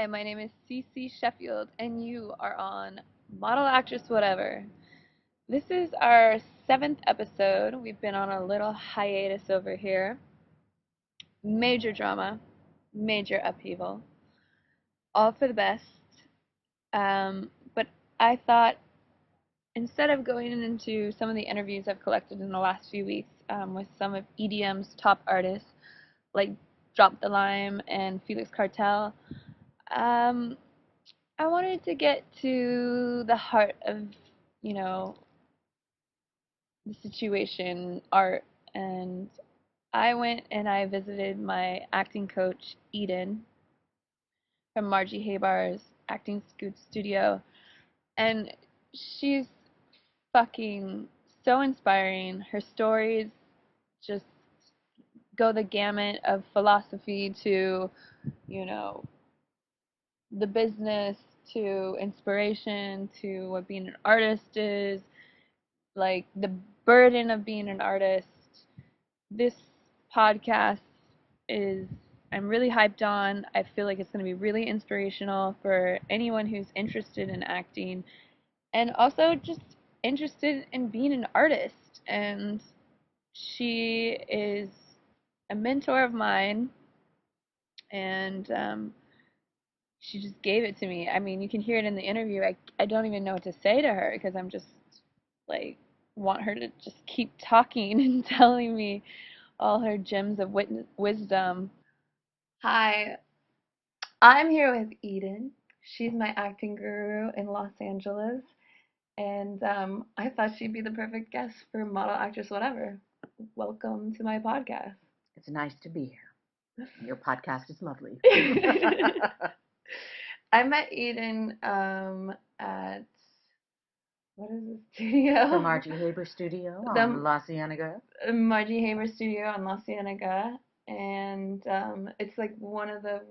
Hi, my name is Cece Sheffield, and you are on Model Actress Whatever. This is our seventh episode. We've been on a little hiatus over here. Major drama, major upheaval, all for the best. But I thought instead of going into some of the interviews I've collected in the last few weeks with some of EDM's top artists, like Drop the Lime and Felix Cartel, um, I wanted to get to the heart of, you know, the situation, art, and I went and I visited my acting coach, Eden, from Margie Haybar's acting studio, and she's fucking so inspiring. Her stories just go the gamut of philosophy to, you know, the business to inspiration to what being an artist is, like the burden of being an artist. This podcast is, I'm really hyped on. I feel like it's going to be really inspirational for anyone who's interested in acting and also just interested in being an artist. And she is a mentor of mine, and she just gave it to me. I mean, you can hear it in the interview. I don't even know what to say to her because I'm just like want her to just keep talking and telling me all her gems of wisdom. Hi, I'm here with Eden. She's my acting guru in Los Angeles, and I thought she'd be the perfect guest for Model Actress Whatever. Welcome to my podcast. It's nice to be here. Your podcast is lovely. I met Eden at what is the studio? The Margie Haber Studio on La Cienega. Margie Haber Studio on La Cienega, and it's like one of the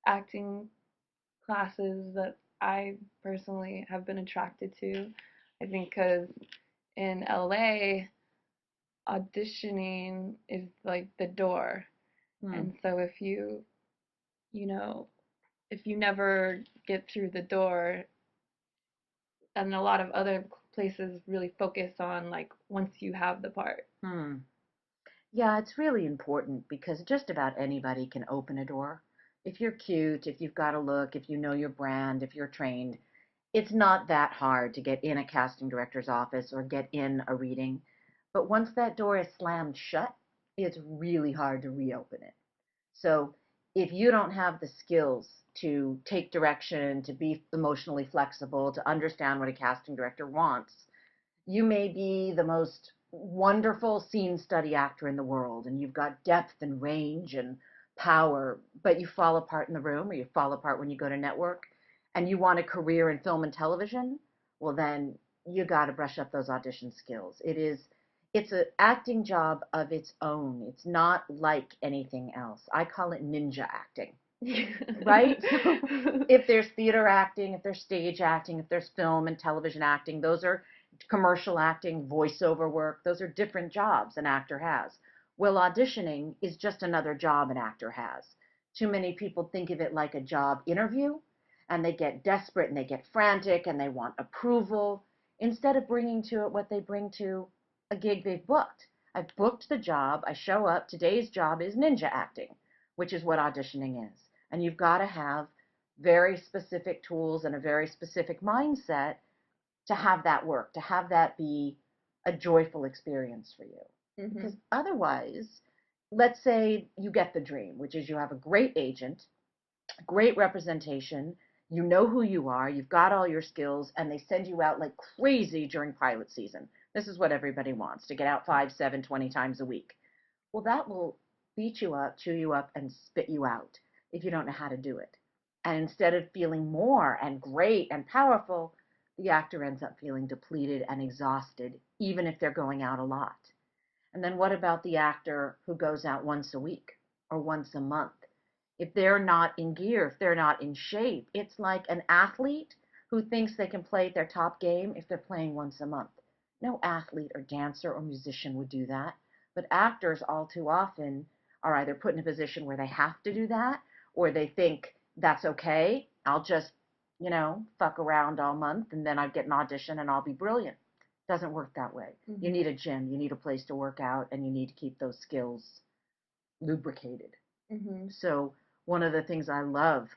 acting classes that I personally have been attracted to. I think because in LA, auditioning is like the door, and so if you know, if you never get through the door, and a lot of other places really focus on like once you have the part. Yeah, it's really important because just about anybody can open a door. If you're cute, if you've got a look, if you know your brand, if you're trained, it's not that hard to get in a casting director's office or get in a reading. But once that door is slammed shut, it's really hard to reopen it. So if you don't have the skills to take direction, to be emotionally flexible, to understand what a casting director wants, you may be the most wonderful scene study actor in the world, and you've got depth and range and power, but you fall apart in the room, or you fall apart when you go to network, and you want a career in film and television, well then you got to brush up those audition skills. It's an acting job of its own. It's not like anything else. I call it ninja acting. Right? If there's theater acting, if there's stage acting, if there's film and television acting, those are commercial acting, voiceover work, those are different jobs an actor has. Well, auditioning is just another job an actor has. Too many people think of it like a job interview, and they get desperate and they get frantic and they want approval instead of bringing to it what they bring to a gig they've booked. I've booked the job, I show up, today's job is ninja acting, which is what auditioning is. And you've got to have very specific tools and a very specific mindset to have that work, to have that be a joyful experience for you. Because otherwise, let's say you get the dream, which is you have a great agent, great representation, you know who you are, you've got all your skills, and they send you out like crazy during pilot season. This is what everybody wants, to get out 5, 7, 20 times a week. Well, that will beat you up, chew you up, and spit you out if you don't know how to do it. And instead of feeling more and great and powerful, the actor ends up feeling depleted and exhausted, even if they're going out a lot. And then what about the actor who goes out once a week or once a month? If they're not in gear, if they're not in shape, it's like an athlete who thinks they can play at their top game if they're playing once a month. No athlete or dancer or musician would do that. But actors all too often are either put in a position where they have to do that, or they think That's okay. I'll just, fuck around all month and then I get an audition and I'll be brilliant. Doesn't work that way. You Mm-hmm. need a gym, you need a place to work out, and you need to keep those skills lubricated. Mm-hmm. So, one of the things I love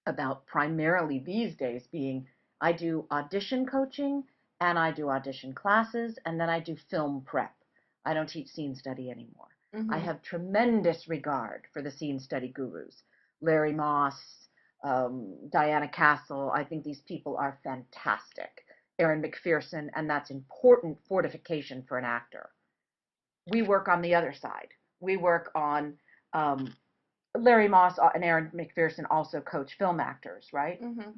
about primarily these days being I do audition coaching and I do audition classes and then I do film prep. I don't teach scene study anymore. I Mm-hmm. have tremendous regard for the scene study gurus, Larry Moss, Diana Castle. I think these people are fantastic. Erin McPherson, and that's important fortification for an actor. We work on the other side. We work on Larry Moss and Erin McPherson also coach film actors, right? Mm-hmm.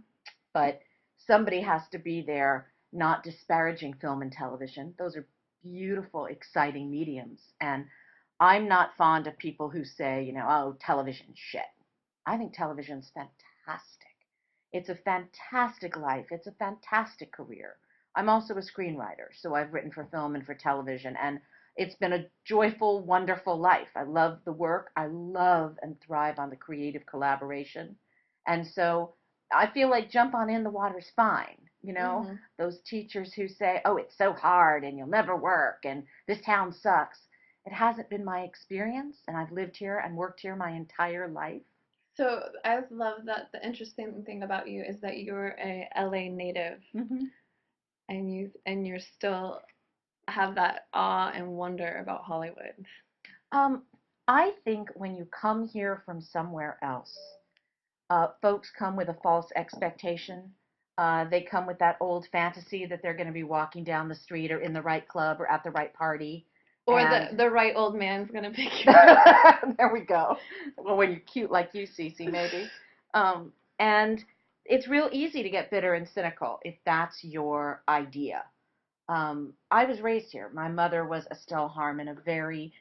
But somebody has to be there, not disparaging film and television. Those are beautiful, exciting mediums. And I'm not fond of people who say, oh, television shit. I think television's fantastic. It's a fantastic life. It's a fantastic career. I'm also a screenwriter, so I've written for film and for television, and it's been a joyful, wonderful life. I love the work. I love and thrive on the creative collaboration. And so I feel like jump on in, the water's fine. Mm-hmm. Those teachers who say, oh, it's so hard and you'll never work and this town sucks. It hasn't been my experience, and I've lived here and worked here my entire life. So I love that the interesting thing about you is that you're a LA native Mm-hmm. and you're still have that awe and wonder about Hollywood. Um, I think when you come here from somewhere else, folks come with a false expectation. They come with that old fantasy that they're going to be walking down the street or in the right club or at the right party. Or And the right old man's gonna pick you up. there we go. Well, when you're cute like you, Cece, maybe. And it's real easy to get bitter and cynical if that's your idea. I was raised here. My mother was Estelle Harmon,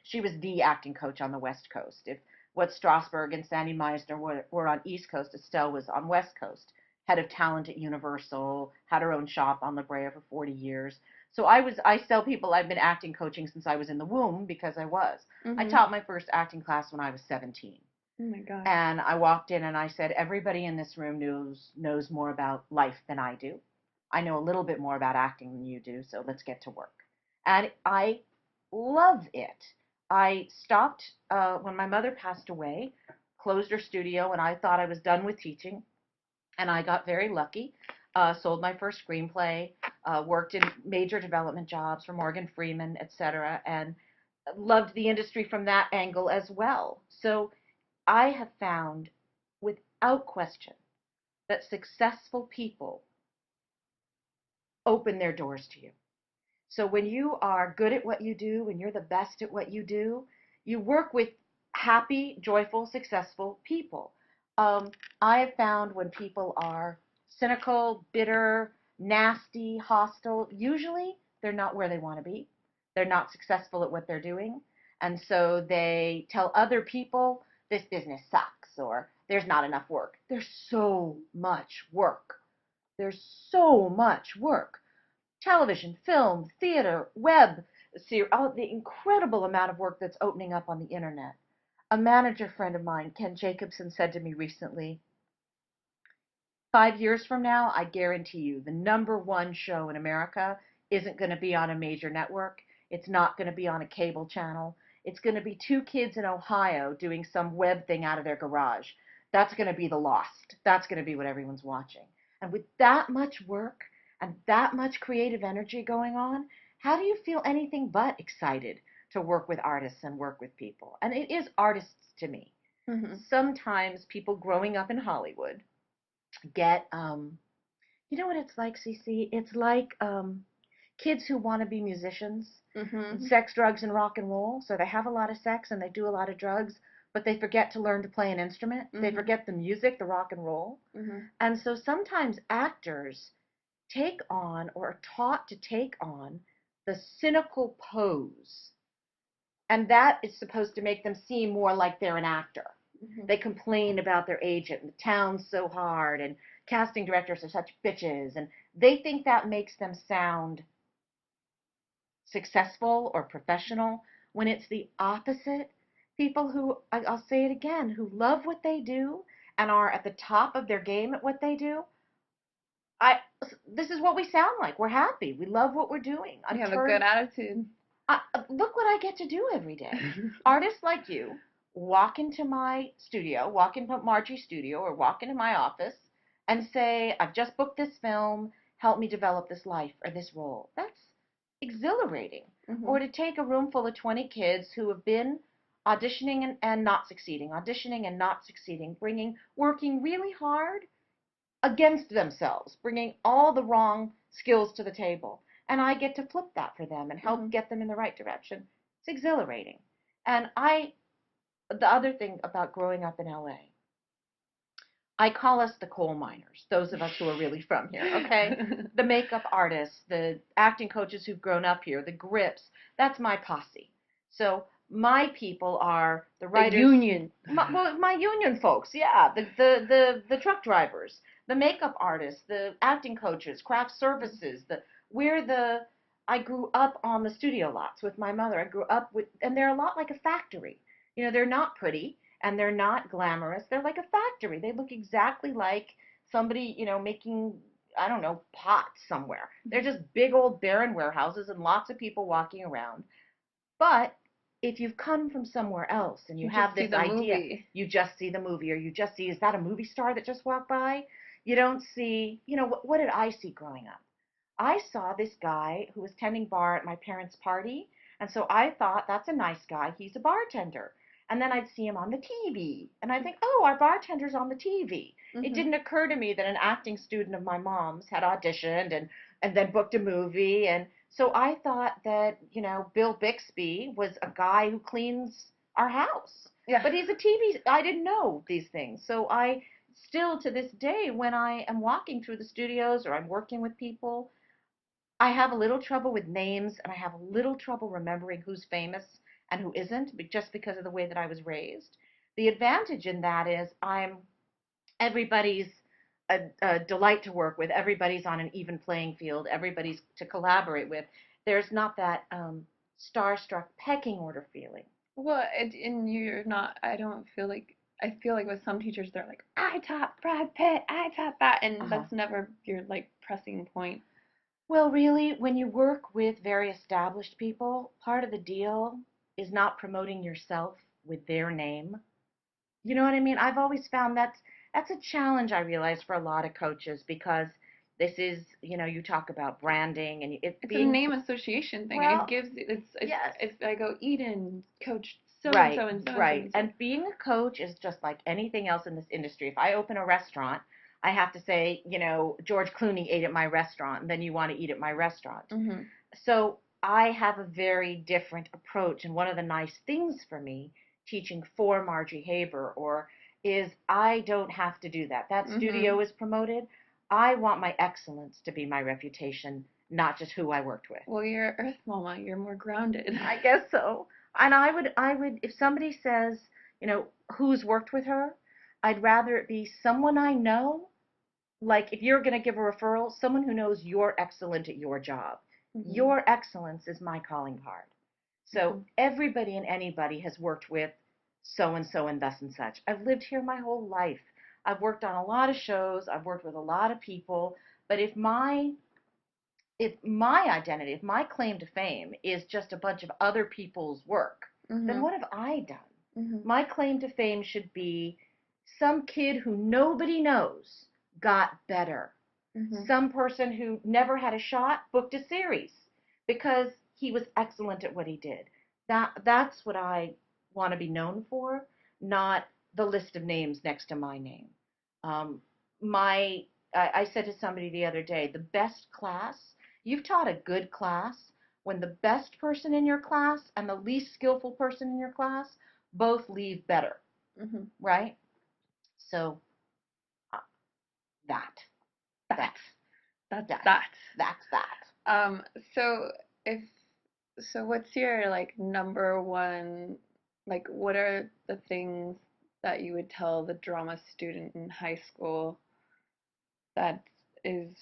she was the acting coach on the West Coast. If what Strasberg and Sandy Meisner were on East Coast, Estelle was on West Coast. Head of talent at Universal, had her own shop on La Brea for 40 years. So I tell people I've been acting coaching since I was in the womb because I was. I Mm-hmm. taught my first acting class when I was 17. Oh my God. And I walked in and I said, everybody in this room knows more about life than I do. I know a little bit more about acting than you do, so let's get to work. And I love it. I stopped when my mother passed away, closed her studio, and I thought I was done with teaching. And I got very lucky. Sold my first screenplay, worked in major development jobs for Morgan Freeman, etc., and loved the industry from that angle as well. So I have found, without question, that successful people open their doors to you. So when you are good at what you do, when you're the best at what you do, you work with happy, joyful, successful people. Um, I have found when people are cynical, bitter, nasty, hostile, usually they're not where they want to be. They're not successful at what they're doing. And so they tell other people, this business sucks, or there's not enough work. There's so much work. There's so much work. Television, film, theater, web, all the incredible amount of work that's opening up on the internet. A manager friend of mine, Ken Jacobson, said to me recently, 5 years from now, I guarantee you the number one show in America isn't going to be on a major network. It's not going to be on a cable channel. It's going to be two kids in Ohio doing some web thing out of their garage. That's going to be the Lost. That's going to be what everyone's watching. And with that much work and that much creative energy going on, how do you feel anything but excited to work with artists and work with people? And it is artists to me. Mm-hmm. Sometimes people growing up in Hollywood get you know what it's like, CC? It's like kids who want to be musicians, and Mm-hmm. sex, drugs, and rock and roll. So they have a lot of sex and they do a lot of drugs, but they forget to learn to play an instrument. They Mm-hmm. forget the music, the rock and roll. Mm-hmm. And so sometimes actors take on or are taught to take on the cynical pose. And that is supposed to make them seem more like they're an actor. Mm-hmm. They complain about their agent, and the town's so hard, and casting directors are such bitches, and they think that makes them sound successful or professional when it's the opposite. People who, I'll say it again, who love what they do and are at the top of their game at what they do, I this is what we sound like. We're happy. We love what we're doing. You have a good attitude. Look what I get to do every day. Artists like you walk into my studio, walk into Margie's studio, or walk into my office and say, I've just booked this film, help me develop this life or this role. That's exhilarating. Mm-hmm. Or to take a room full of 20 kids who have been auditioning and not succeeding, auditioning and not succeeding, working really hard against themselves, bringing all the wrong skills to the table. And I get to flip that for them and help get them in the right direction. It's exhilarating. And the other thing about growing up in LA, I call us the coal miners, those of us who are really from here, okay? The makeup artists, the acting coaches who've grown up here, the grips, that's my posse. So my people are the writers. The union. My union folks, yeah. The truck drivers, the makeup artists, the acting coaches, craft services. I grew up on the studio lots with my mother. I grew up with, and they're a lot like a factory. You know, they're not pretty and they're not glamorous. They're like a factory. They look exactly like somebody, making, I don't know, pots somewhere. They're just big old barren warehouses and lots of people walking around. But if you've come from somewhere else and you have this idea, you just see the movie, or you just see, is that a movie star that just walked by? You don't see, what did I see growing up? I saw this guy who was tending bar at my parents' party, and so I thought, that's a nice guy, he's a bartender. And then I'd see him on the TV, and I'd think, oh, our bartender's on the TV. Mm-hmm. It didn't occur to me that an acting student of my mom's had auditioned and then booked a movie, and so I thought that, Bill Bixby was a guy who cleans our house. Yeah. But he's a TV, I didn't know these things. So I still, to this day, when I am walking through the studios or I'm working with people, I have a little trouble with names, and I have a little trouble remembering who's famous and who isn't, just because of the way that I was raised. The advantage in that is everybody's a delight to work with. Everybody's on an even playing field. Everybody's to collaborate with. There's not that starstruck pecking order feeling. Well, and you're not, I feel like with some teachers, they're like, I taught Brad Pitt, I taught that, and that's never your, pressing point. Well, really, when you work with very established people, part of the deal is not promoting yourself with their name. You know what I mean? I've always found that's a challenge, I realize, for a lot of coaches, because this is, you talk about branding, and it's a name association thing. Well, yes. If I go Eden, coach so and so and so. Right. And being a coach is just like anything else in this industry. If I open a restaurant, I have to say, George Clooney ate at my restaurant, and then you want to eat at my restaurant. Mm-hmm. So I have a very different approach, and one of the nice things for me teaching for Margie Haber is I don't have to do that. That studio is promoted. I want my excellence to be my reputation, not just who I worked with. Well, you're Earth Mama. You're more grounded. I guess so. And I would, if somebody says, who's worked with her, I'd rather it be someone I know. Like, if you're going to give a referral, someone who knows you're excellent at your job. Mm-hmm. Your excellence is my calling card. So everybody and anybody has worked with so-and-so and thus and such. I've lived here my whole life. I've worked on a lot of shows. I've worked with a lot of people. But if my identity, if my claim to fame is just a bunch of other people's work, then what have I done? Mm-hmm. My claim to fame should be some kid who nobody knows got better. Mm-hmm. Some person who never had a shot booked a series because he was excellent at what he did. That's what I want to be known for, not the list of names next to my name. I said to somebody the other day, the best class, you've taught a good class when the best person in your class and the least skillful person in your class both leave better, right? So that's that. So what's your number one, what are the things that you would tell the drama student in high school that is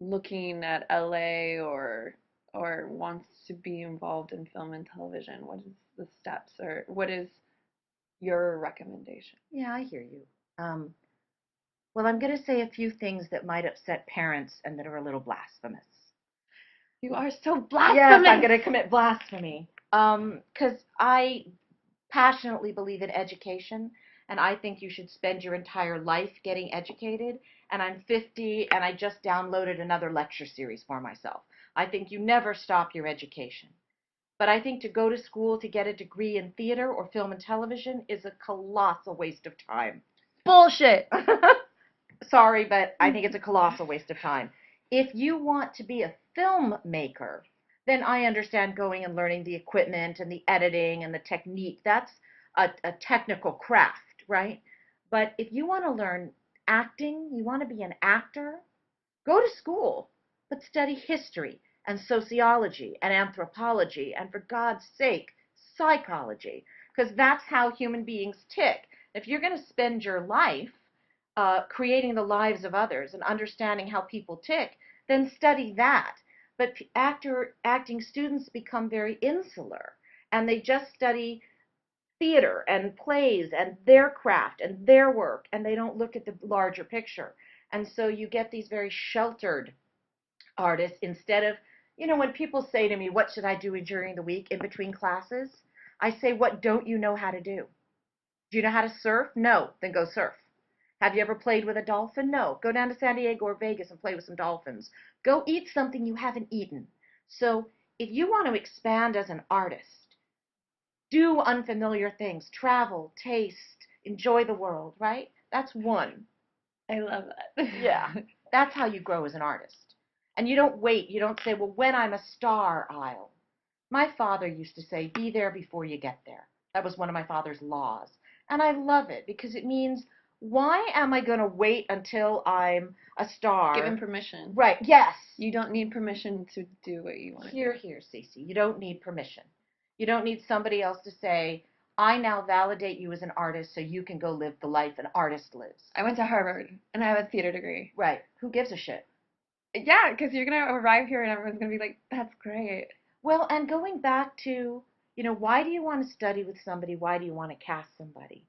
looking at LA or wants to be involved in film and television? What is the steps, or what is your recommendation? Yeah, I hear you. Um, well, I'm going to say a few things that might upset parents and that are a little blasphemous. You are so Yes, I'm blasphemous. going to commit blasphemy. Because I passionately believe in education, and I think you should spend your entire life getting educated. And I'm 50, and I just downloaded another lecture series for myself. I think you never stop your education. But I think to go to school to get a degree in theater or film and television is a colossal waste of time. Bullshit. Sorry, but I think it's a colossal waste of time. If you want to be a filmmaker, then I understand going and learning the equipment and the editing and the technique. That's a technical craft, right? But if you want to learn acting, you want to be an actor, go to school, but study history and sociology and anthropology and, for God's sake, psychology, because that's how human beings tick. If you're going to spend your life creating the lives of others and understanding how people tick, then study that. But acting students become very insular, and they just study theater and plays and their craft and their work, and they don't look at the larger picture. And so you get these very sheltered artists instead of, when people say to me, what should I do during the week in between classes? I say, what don't you know how to do? Do you know how to surf? No, then go surf. Have you ever played with a dolphin? No. Go down to San Diego or Vegas and play with some dolphins. Go eat something you haven't eaten. So if you want to expand as an artist, do unfamiliar things, travel, taste, enjoy the world, right? That's one. I love that. Yeah. That's how you grow as an artist. And you don't wait. You don't say, well, when I'm a star, I'll. My father used to say, be there before you get there. That was one of my father's laws. And I love it because it means, why am I going to wait until I'm a star? Give him permission. Right, yes. You don't need permission to do what you want to do. Here, Cece. You don't need permission. You don't need somebody else to say, I now validate you as an artist so you can go live the life an artist lives. I went to Harvard and I have a theater degree. Right. Who gives a shit? Yeah, because you're going to arrive here and everyone's going to be like, that's great. Well, and going back to, why do you want to study with somebody? Why do you want to cast somebody?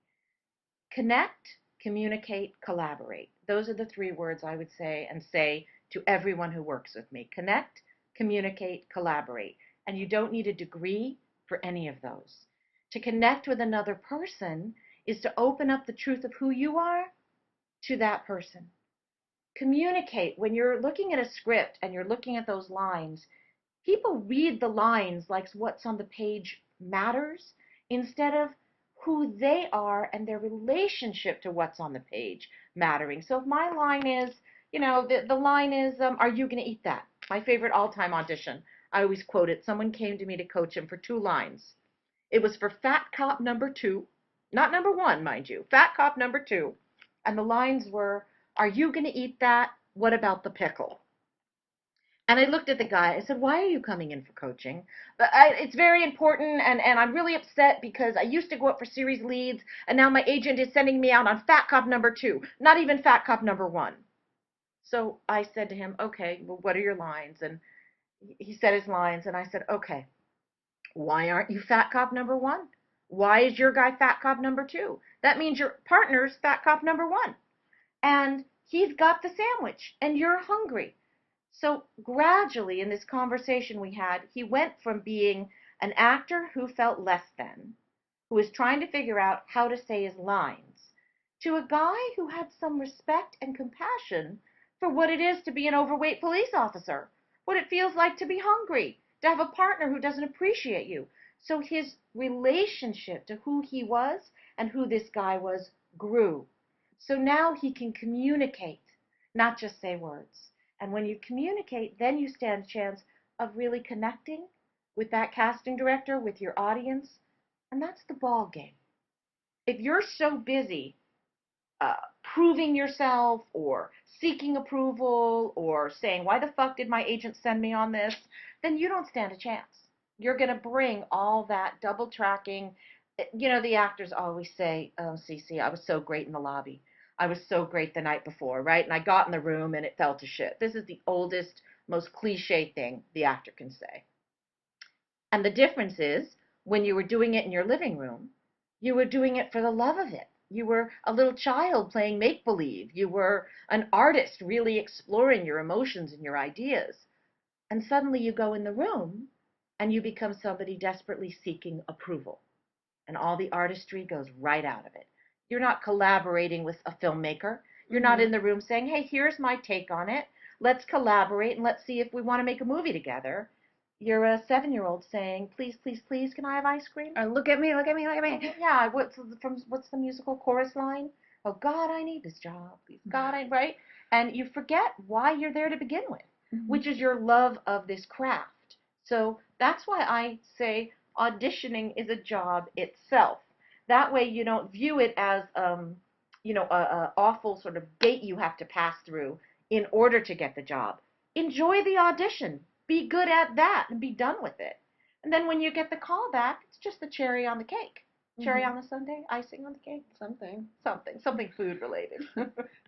Connect, communicate, collaborate. Those are the three words I would say and say to everyone who works with me. Connect, communicate, collaborate. And you don't need a degree for any of those. To connect with another person is to open up the truth of who you are to that person. Communicate. When you're looking at a script and you're looking at those lines, people read the lines like what's on the page matters instead of who they are and their relationship to what's on the page mattering. So if my line is, the line is, are you going to eat that? My favorite all-time audition. I always quote it. Someone came to me to coach him for 2 lines. It was for Fat Cop number 2, not number 1, mind you, Fat Cop number 2. And the lines were, are you going to eat that? What about the pickle? And I looked at the guy. I said, why are you coming in for coaching? It's very important, and I'm really upset because I used to go up for series leads, and now my agent is sending me out on Fat Cop number 2, not even Fat Cop number 1. So I said to him, okay, well, what are your lines? And he said his lines, and I said, okay, why aren't you Fat Cop number 1? Why is your guy Fat Cop number 2? That means your partner's Fat Cop number 1. And he's got the sandwich, and you're hungry. So gradually in this conversation we had, he went from being an actor who felt less than, who was trying to figure out how to say his lines, to a guy who had some respect and compassion for what it is to be an overweight police officer, what it feels like to be hungry, to have a partner who doesn't appreciate you. So his relationship to who he was and who this guy was grew. So now he can communicate, not just say words. And when you communicate, then you stand a chance of really connecting with that casting director, with your audience, and that's the ball game. If you're so busy proving yourself or seeking approval or saying, why the fuck did my agent send me on this, then you don't stand a chance. You're going to bring all that double tracking. The actors always say, oh, Cece, I was so great in the lobby. I was so great the night before, right? And I got in the room and it fell to shit. This is the oldest, most cliche thing the actor can say. And the difference is, when you were doing it in your living room, you were doing it for the love of it. You were a little child playing make-believe. You were an artist really exploring your emotions and your ideas. And suddenly you go in the room and you become somebody desperately seeking approval. And all the artistry goes right out of it. You're not collaborating with a filmmaker. You're not in the room saying, hey, here's my take on it. Let's collaborate and let's see if we want to make a movie together. You're a 7-year-old saying, please, please, please, can I have ice cream? Or look at me, look at me, look at me. Yeah, what's the musical chorus line? Oh God, I need this job. Please, God, right? And you forget why you're there to begin with, which is your love of this craft. So that's why I say auditioning is a job itself. That way you don't view it as a awful sort of gate you have to pass through in order to get the job. Enjoy the audition. Be good at that and be done with it. And then when you get the call back, it's just the cherry on the cake. Cherry on the sundae, icing on the cake. Something food related.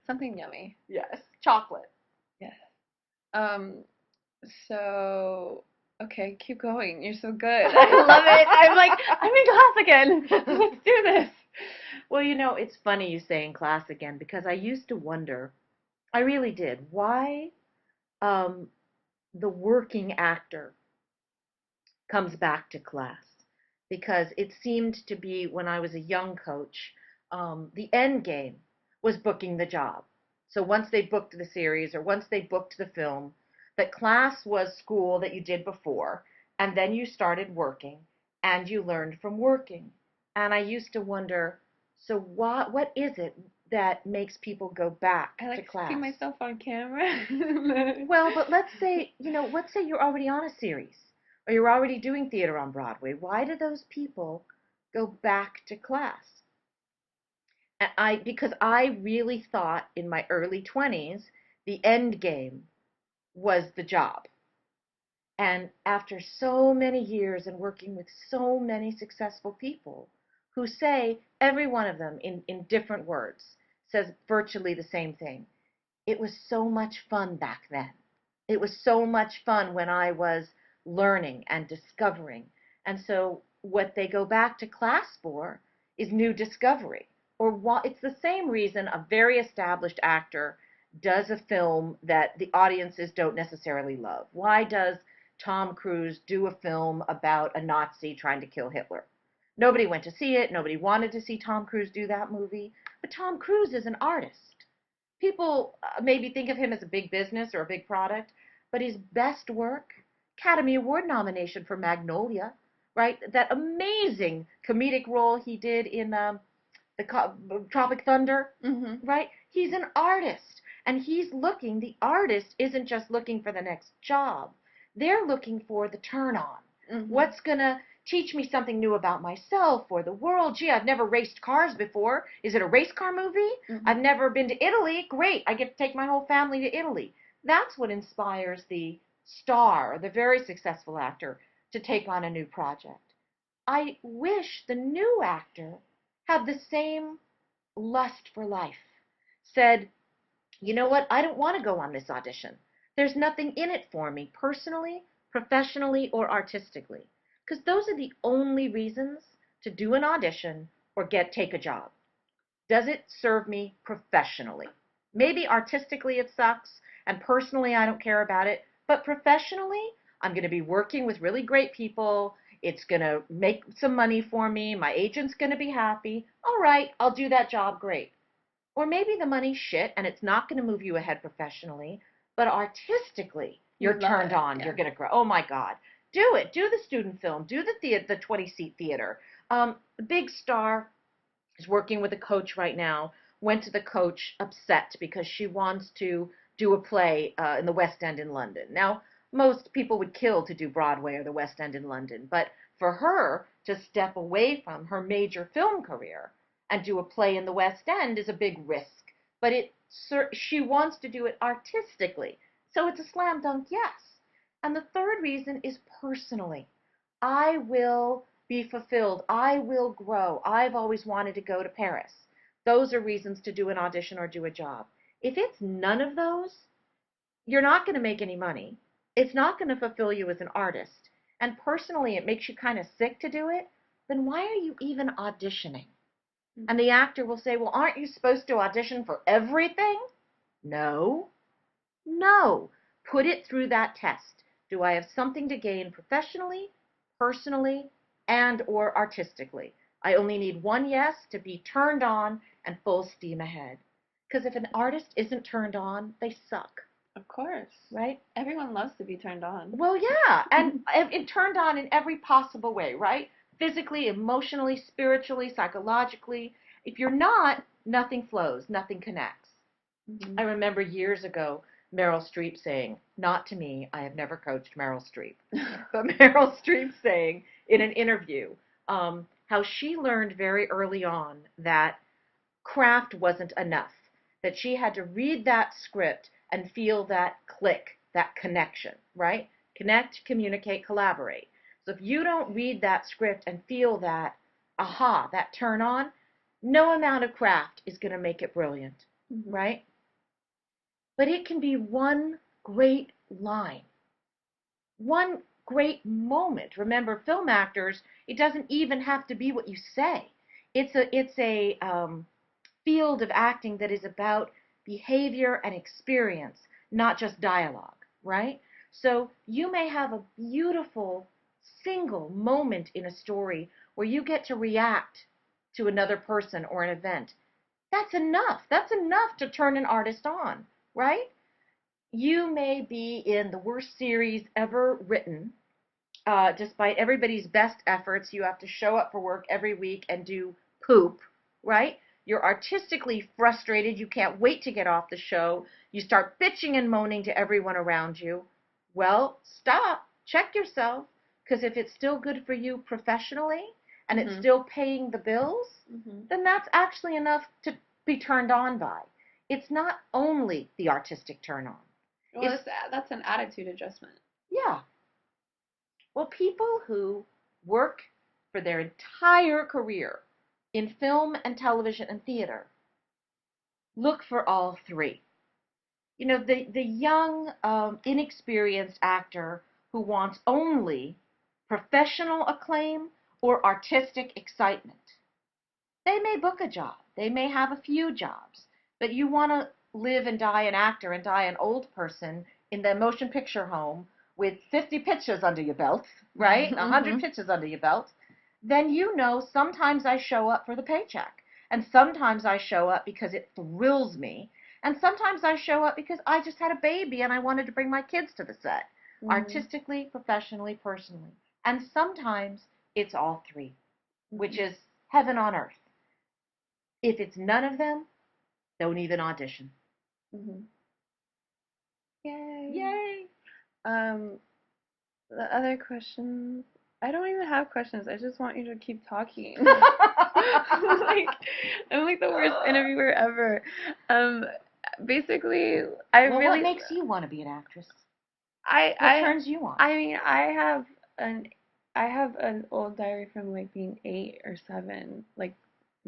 Something yummy. Yes, chocolate. Yes. So, okay, keep going. You're so good. I love it. I'm like, I'm in class again. Let's do this. Well, it's funny you say in class again because I used to wonder, I really did, why the working actor comes back to class. Because it seemed to be when I was a young coach, the end game was booking the job. So once they booked the series or once they booked the film, that class was school that you did before, and then you started working and you learned from working. And I used to wonder, so what is it that makes people go back I like to to class? see myself on camera. Well, but let's say you're already on a series or you're already doing theater on Broadway. Why do those people go back to class? Because I really thought in my early 20s the end game was the job. And after so many years and working with so many successful people who say, every one of them in different words, says virtually the same thing. It was so much fun back then. It was so much fun when I was learning and discovering. And so what they go back to class for is new discovery. It's the same reason a very established actor does a film that the audiences don't necessarily love. Why does Tom Cruise do a film about a Nazi trying to kill Hitler? Nobody went to see it. Nobody wanted to see Tom Cruise do that movie. But Tom Cruise is an artist. People maybe think of him as a big business or a big product, but his best work, Academy Award nomination for Magnolia, right? That amazing comedic role he did in Tropic Thunder, right? He's an artist, and the artist isn't just looking for the next job. They're looking for the turn on. What's going to teach me something new about myself or the world? Gee, I've never raced cars before. Is it a race car movie? I've never been to Italy. Great, I get to take my whole family to Italy. That's what inspires the star, the very successful actor, to take on a new project. I wish the new actor had the same lust for life. Said, you know what, I don't want to go on this audition. There's nothing in it for me personally, professionally, or artistically. Because those are the only reasons to do an audition or take a job. Does it serve me professionally? Maybe artistically it sucks, and personally I don't care about it, but professionally I'm going to be working with really great people. It's going to make some money for me. My agent's going to be happy. All right, I'll do that job, great. Or maybe the money's shit and it's not going to move you ahead professionally, but artistically you're turned on. Yeah. You're going to grow. Oh my God. Do it. Do the student film. Do the 20-seat theater. The big star is working with a coach right now. Went to the coach upset because she wants to do a play in the West End in London. Now, most people would kill to do Broadway or the West End in London, but for her to step away from her major film career and do a play in the West End is a big risk. But she wants to do it artistically, so it's a slam dunk yes. And the third reason is personally. I will be fulfilled. I will grow. I've always wanted to go to Paris. Those are reasons to do an audition or do a job. If it's none of those, you're not going to make any money. It's not going to fulfill you as an artist. And personally, it makes you kind of sick to do it. Then why are you even auditioning? And the actor will say, well, aren't you supposed to audition for everything? No, no. Put it through that test. Do I have something to gain professionally, personally, and or artistically? I only need one yes to be turned on and full steam ahead. Because if an artist isn't turned on, they suck. Of course. Right? Everyone loves to be turned on. Well, yeah, and it turned on in every possible way, right? Physically, emotionally, spiritually, psychologically. If you're not, nothing flows, nothing connects. Mm-hmm. I remember years ago Meryl Streep saying, not to me, I have never coached Meryl Streep, but Meryl Streep saying in an interview how she learned very early on that craft wasn't enough, that she had to read that script and feel that click, that connection, right? Connect, communicate, collaborate. So if you don't read that script and feel that aha, that turn on, no amount of craft is going to make it brilliant, right? But it can be one great line, one great moment. Remember, film actors, it doesn't even have to be what you say. It's a field of acting that is about behavior and experience, not just dialogue, right? So you may have a beautiful single moment in a story where you get to react to another person or an event. That's enough. That's enough to turn an artist on, right? You may be in the worst series ever written. Despite everybody's best efforts, you have to show up for work every week and do poop, right? You're artistically frustrated. You can't wait to get off the show. You start bitching and moaning to everyone around you. Well, stop. Check yourself. Because if it's still good for you professionally and it's still paying the bills, then that's actually enough to be turned on by. It's not only the artistic turn on. Well, that's an attitude adjustment. Yeah. Well, people who work for their entire career in film and television and theater look for all three. You know, the young, inexperienced actor who wants only professional acclaim or artistic excitement. They may book a job, they may have a few jobs, but you want to live and die an actor and die an old person in the motion picture home with 50 pitches under your belt, right? 100 pitches under your belt, then you know sometimes I show up for the paycheck. And sometimes I show up because it thrills me. And sometimes I show up because I just had a baby and I wanted to bring my kids to the set, artistically, professionally, personally. And sometimes it's all three, which is heaven on earth. If it's none of them, don't even audition. Yay. Yay. The other questions, I don't even have questions. I just want you to keep talking. like, I'm like the worst interviewer ever. Basically, what makes you want to be an actress? What turns you on? I mean, I have an old diary from like being 8 or 7, like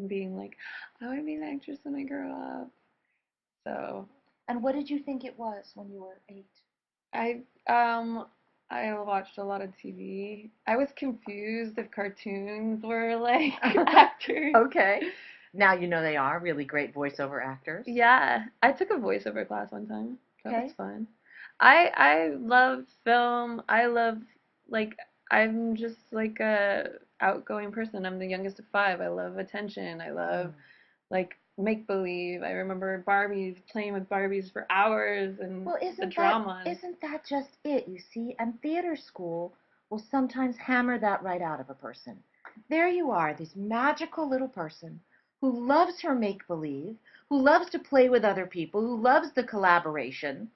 being like, I want to be an actress when I grow up. So. And what did you think it was when you were 8? I watched a lot of TV. I was confused if cartoons were like actors. Okay. Now you know they are really great voiceover actors. Yeah, I took a voiceover class one time. That was fun. I love film. I love like I'm just like a outgoing person. I'm the youngest of 5. I love attention. I love like make believe. I remember Barbies, playing with Barbies for hours, and the drama. Isn't that just it? You see, and theater school will sometimes hammer that right out of a person. There you are, this magical little person who loves her make believe, who loves to play with other people, who loves the collaboration,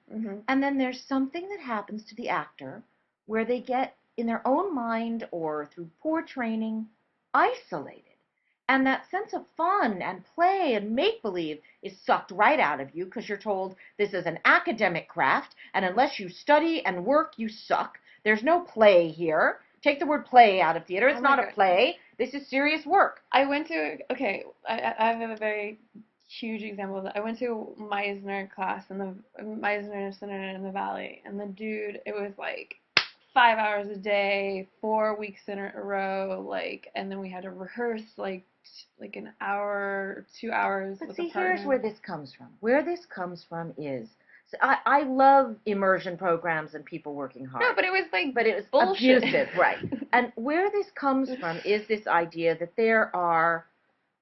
and then there's something that happens to the actor where they get in their own mind or through poor training isolated. And that sense of fun and play and make-believe is sucked right out of you because you're told this is an academic craft, and unless you study and work, you suck. There's no play here. Take the word play out of theater. It's not a play. This is serious work. I went to, I have a very huge example of that. I went to Meisner class in the Meisner Center in the Valley, and the dude, it was like 5 hours a day, 4 weeks in a row, like, and then we had to rehearse like an hour, 2 hours But with a see, here's partner. where this comes from. Where this comes from is, so I love immersion programs and people working No, hard, but it was like but it was bullshit. abusive, right? And where this comes from is this idea that there are,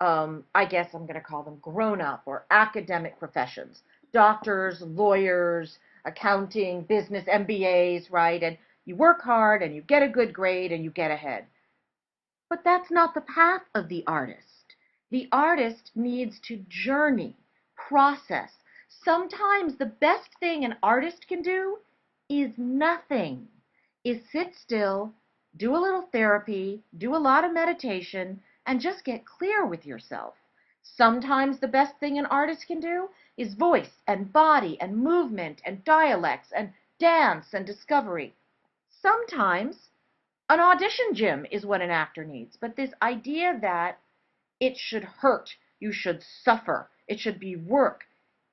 I guess I'm going to call them grown-up or academic professions, doctors, lawyers, accounting, business, MBAs, right? And you work hard and you get a good grade and you get ahead. But that's not the path of the artist. The artist needs to journey, process. Sometimes the best thing an artist can do is nothing, is sit still, do a little therapy, do a lot of meditation, and just get clear with yourself. Sometimes the best thing an artist can do is voice and body and movement and dialects and dance and discovery. Sometimes an audition gym is what an actor needs. But this idea that it should hurt, you should suffer, it should be work,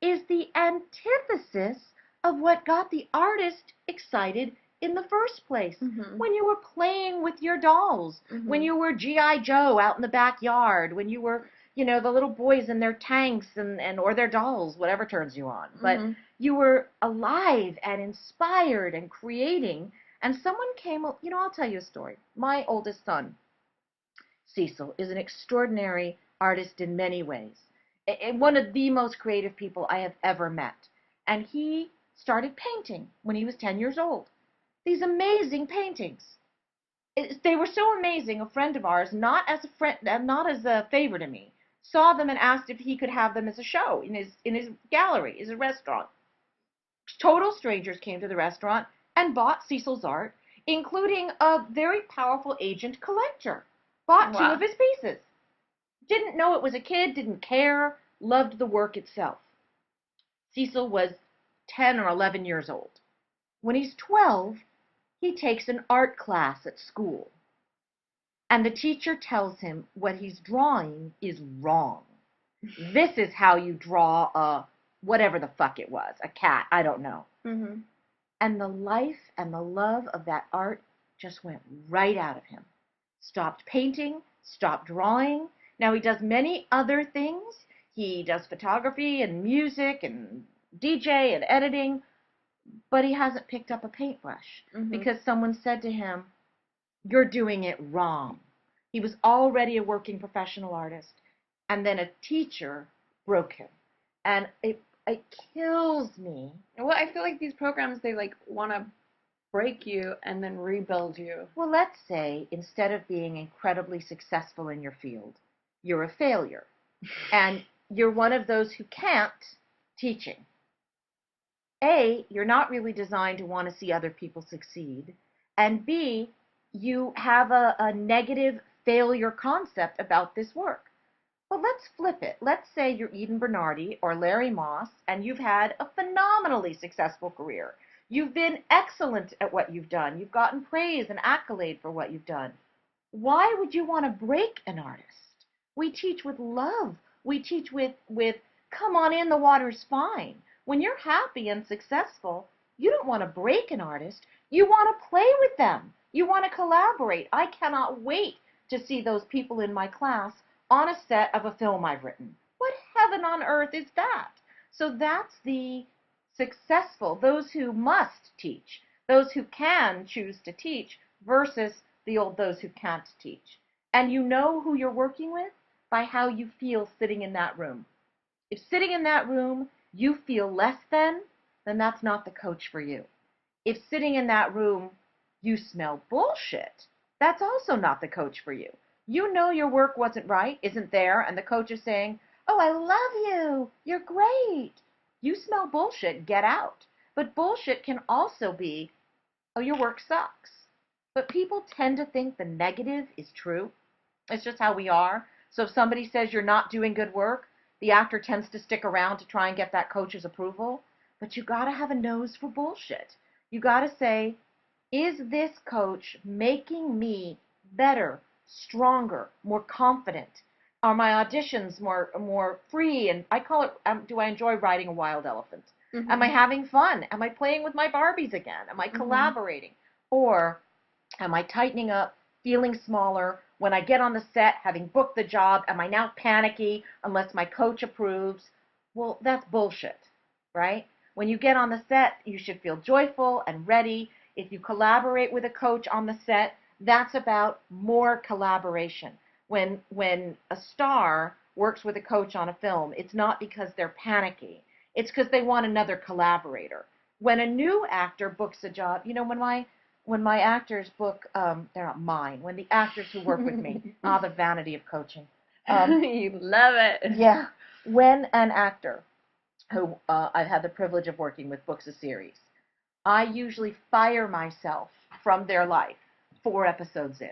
is the antithesis of what got the artist excited in the first place. Mm-hmm. When you were playing with your dolls, Mm-hmm. when you were G.I. Joe out in the backyard, when you were, the little boys in their tanks and or their dolls, whatever turns you on. But Mm-hmm. you were alive and inspired and creating, and someone came, I'll tell you a story. My oldest son, Cecil, is an extraordinary artist in many ways. One of the most creative people I have ever met. And he started painting when he was 10 years old. These amazing paintings. They were so amazing. A friend of ours, not as a friend, not as a favor to me, saw them and asked if he could have them as a show in his gallery, his restaurant. Total strangers came to the restaurant and bought Cecil's art, including a very powerful agent collector. Bought two Wow. of his pieces. Didn't know it was a kid, didn't care, loved the work itself. Cecil was 10 or 11 years old. When he's 12, he takes an art class at school. And the teacher tells him what he's drawing is wrong. This is how you draw a whatever the fuck it was, a cat, I don't know. Mm-hmm. And the life and the love of that art just went right out of him. Stopped painting, stopped drawing. Now he does many other things. He does photography and music and DJ and editing, but he hasn't picked up a paintbrush because someone said to him, "You're doing it wrong." He was already a working professional artist, and then a teacher broke him. And it kills me. Well, I feel like these programs, they like want to break you and then rebuild you. Well, let's say instead of being incredibly successful in your field, you're a failure. And you're one of those who can't teaching. A, you're not really designed to want to see other people succeed. And B, you have a negative failure concept about this work. But let's flip it. Let's say you're Eden Bernardy or Larry Moss, and you've had a phenomenally successful career. You've been excellent at what you've done. You've gotten praise and accolade for what you've done. Why would you want to break an artist? We teach with love. We teach with come on in, the water's fine. When you're happy and successful, you don't want to break an artist. You want to play with them. You want to collaborate. I cannot wait to see those people in my class on a set of a film I've written. What heaven on earth is that? So that's the successful, those who must teach, those who can choose to teach versus those who can't teach. And you know who you're working with by how you feel sitting in that room. If sitting in that room you feel less than, then that's not the coach for you. If sitting in that room you smell bullshit, that's also not the coach for you. You know your work wasn't right, isn't there, and the coach is saying, "Oh, I love you. You're great." You smell bullshit, get out. But bullshit can also be, "Oh, your work sucks." But people tend to think the negative is true. It's just how we are. So if somebody says you're not doing good work, the actor tends to stick around to try and get that coach's approval. But you got to have a nose for bullshit. You got to say, is this coach making me better, stronger, more confident? Are my auditions more free? And I call it, do I enjoy riding a wild elephant? Am I having fun? Am I playing with my Barbies again? Am I collaborating? Or am I tightening up, feeling smaller? When I get on the set, having booked the job, am I now panicky unless my coach approves? Well, that's bullshit, right? When you get on the set, you should feel joyful and ready. If you collaborate with a coach on the set, that's about more collaboration. When a star works with a coach on a film, it's not because they're panicky. It's because they want another collaborator. When a new actor books a job, when my actors book, they're not mine, when the actors who work with me, the vanity of coaching. You love it. Yeah, when an actor who I've had the privilege of working with books a series, I usually fire myself from their life 4 episodes in.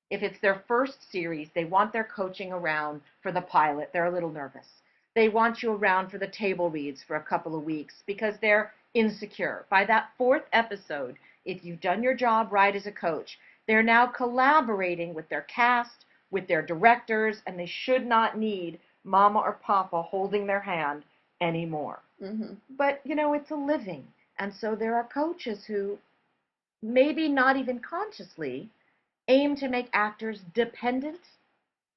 If it's their first series, they want their coaching around for the pilot. They're a little nervous. They want you around for the table reads for a couple of weeks because they're insecure. By that 4th episode, if you've done your job right as a coach, they're now collaborating with their cast, with their directors, and they should not need mama or papa holding their hand anymore. Mm-hmm. But, it's a living. And so there are coaches who, maybe not even consciously, aim to make actors dependent,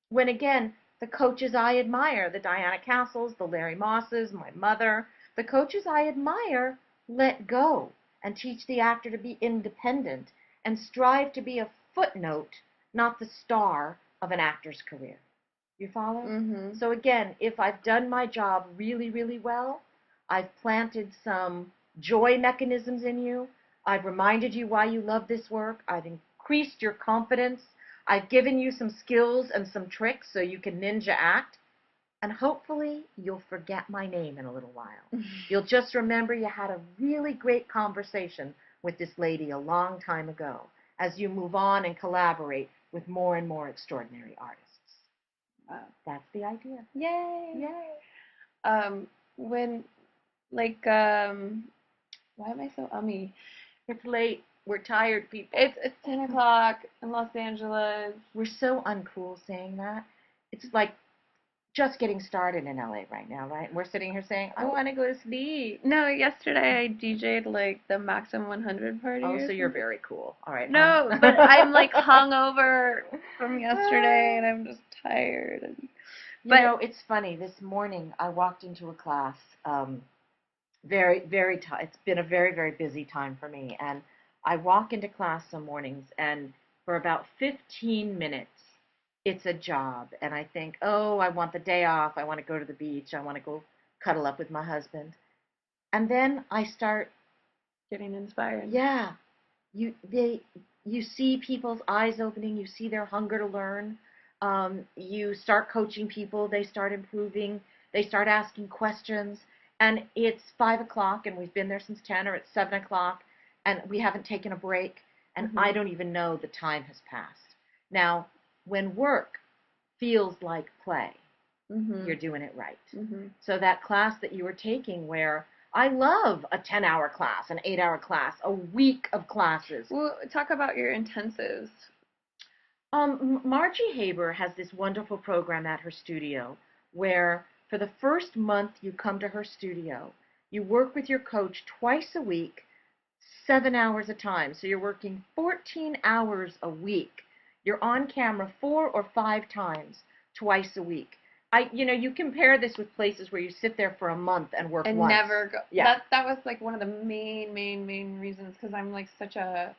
when again, the coaches I admire, the Diana Castles, the Larry Mosses, my mother, the coaches I admire let go and teach the actor to be independent and strive to be a footnote, not the star of an actor's career. You follow? Mm-hmm. So again, if I've done my job really, really well, I've planted some joy mechanisms in you, I've reminded you why you love this work, I've increased your confidence, I've given you some skills and some tricks so you can ninja act, and hopefully you'll forget my name in a little while. You'll just remember you had a really great conversation with this lady a long time ago as you move on and collaborate with more and more extraordinary artists. Wow. That's the idea. Yay! Yay! When, like, why am I so ummy? It's late. We're tired, people. It's 10 o'clock in Los Angeles. We're so uncool saying that. It's like just getting started in LA right now, right? We're sitting here saying, I want to go to sleep. No, yesterday I DJ'd like the Maxim 100 party. Oh, so you're very cool. All right. No, but I'm like hungover from yesterday and I'm just tired. It's funny. This morning I walked into a class, very, very tight. It's been a very, very busy time for me. And I walk into class some mornings, and for about 15 minutes, it's a job. And I think, oh, I want the day off. I want to go to the beach. I want to go cuddle up with my husband. And then I start getting inspired. Yeah. You see people's eyes opening. You see their hunger to learn. You start coaching people. They start improving. They start asking questions. And it's 5 o'clock, and we've been there since 10, or it's 7 o'clock, and we haven't taken a break, and I don't even know the time has passed. Now, when work feels like play, you're doing it right. So that class that you were taking, where I love a 10-hour class, an 8-hour class, a week of classes. Well, talk about your intensives. Margie Haber has this wonderful program at her studio where for the first month you come to her studio, you work with your coach twice a week, 7 hours a time. So you're working 14 hours a week. You're on camera 4 or 5 times twice a week. You compare this with places where you sit there for a month and work and once. never go. Yeah. That was like one of the main reasons, because I'm like such a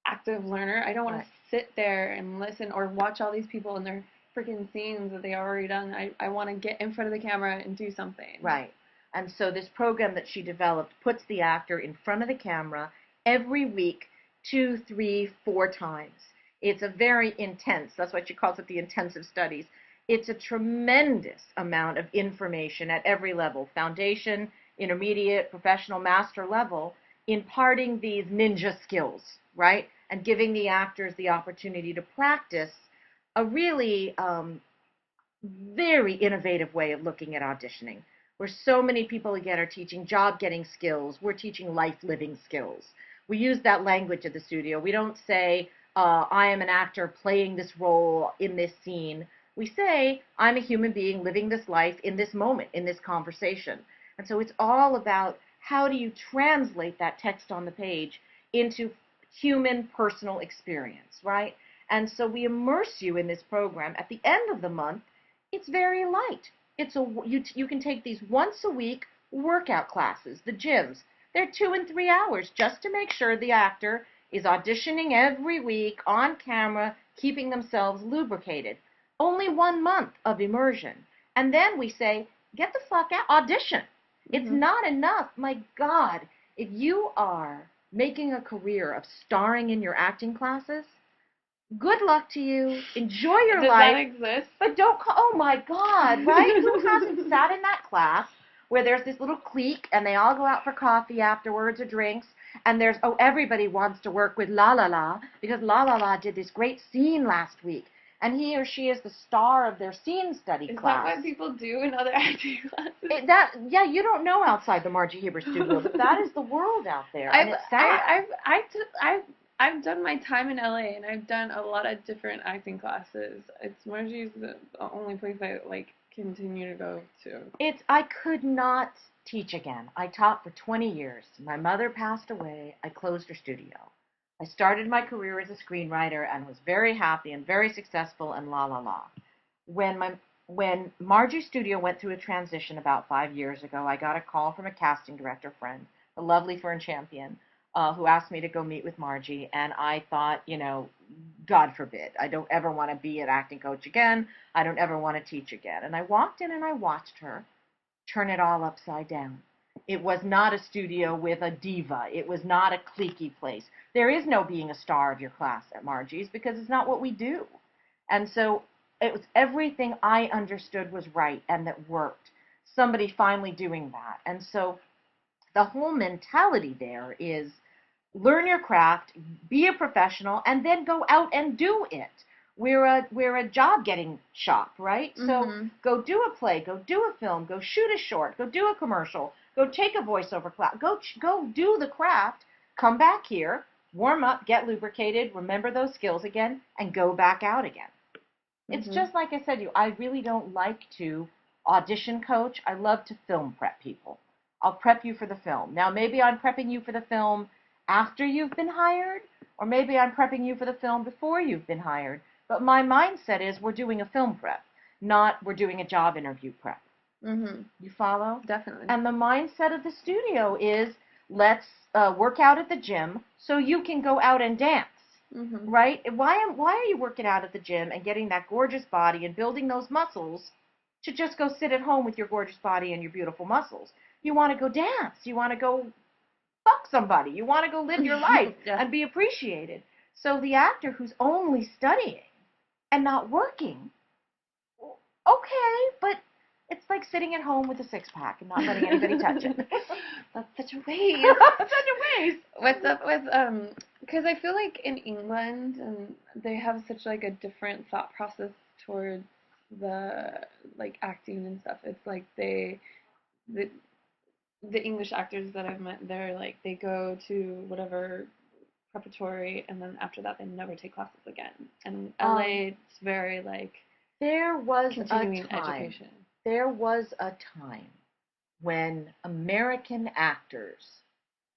active learner. I don't want to sit there and listen or watch all these people and their freaking scenes that they already done. I want to get in front of the camera and do something. Right. And so this program that she developed puts the actor in front of the camera every week, 2, 3, 4 times. It's a very intense, that's why she calls it the intensive studies. It's a tremendous amount of information at every level, foundation, intermediate, professional, master level, imparting these ninja skills, right? And giving the actors the opportunity to practice a really very innovative way of looking at auditioning, where so many people, again, are teaching job-getting skills. We're teaching life-living skills. We use that language at the studio. We don't say, I am an actor playing this role in this scene. We say, I'm a human being living this life in this moment, in this conversation. And so it's all about how do you translate that text on the page into human personal experience, right? And so we immerse you in this program. At the end of the month, it's very light. You can take these once a week workout classes, the gyms. They're 2 and 3 hours just to make sure the actor is auditioning every week on camera, keeping themselves lubricated. Only 1 month of immersion. And then we say, get the fuck out, audition. It's not enough. My God, if you are making a career of starring in your acting classes, good luck to you. Enjoy your Does life. that exist? But don't call, oh my God, right? Who hasn't sat in that class where there's this little clique and they all go out for coffee afterwards or drinks, and there's, oh, everybody wants to work with La La La because La La La did this great scene last week, and he or she is the star of their scene study class. Is that what people do in other acting classes? Yeah, you don't know outside the Margie Heber studio, but that is the world out there, and it's sad. I've done my time in LA, and I've done a lot of different acting classes. Margie's the only place I like continue to go to. I could not teach again. I taught for 20 years. My mother passed away. I closed her studio. I started my career as a screenwriter and was very happy and very successful and la la la. When Margie's studio went through a transition about 5 years ago, I got a call from a casting director friend, the lovely Fern Champion, who asked me to go meet with Margie, and I thought, God forbid, I don't ever want to be an acting coach again. I don't ever want to teach again. And I walked in and I watched her turn it all upside down. It was not a studio with a diva. It was not a cliquey place. There is no being a star of your class at Margie's because it's not what we do. And so it was everything I understood was right and that worked. Somebody finally doing that. And so the whole mentality there is learn your craft, be a professional, and then go out and do it. We're a job getting shop, right? So go do a play, go do a film, go shoot a short, go do a commercial, go take a voiceover class, go do the craft, come back here, warm up, get lubricated, remember those skills again, and go back out again. It's just like I said to you, I really don't like to audition coach. I love to film prep people. I'll prep you for the film. Now, maybe I'm prepping you for the film after you've been hired, or maybe I'm prepping you for the film before you've been hired. But my mindset is we're doing a film prep, not we're doing a job interview prep. You follow? Definitely. And the mindset of the studio is let's work out at the gym so you can go out and dance. Right? Why are you working out at the gym and getting that gorgeous body and building those muscles to just go sit at home with your gorgeous body and your beautiful muscles? You want to go dance. You want to go fuck somebody. You want to go live your life and be appreciated. So the actor who's only studying and not working, okay, but it's like sitting at home with a six-pack and not letting anybody touch it. That's such a waste. Such a waste. What's up with because I feel like in England and they have such like a different thought process towards the like acting and stuff. It's like the English actors that I've met, they're like they go to whatever preparatory and then after that they never take classes again. And LA it's very like there was continuing a time. education. There was a time when American actors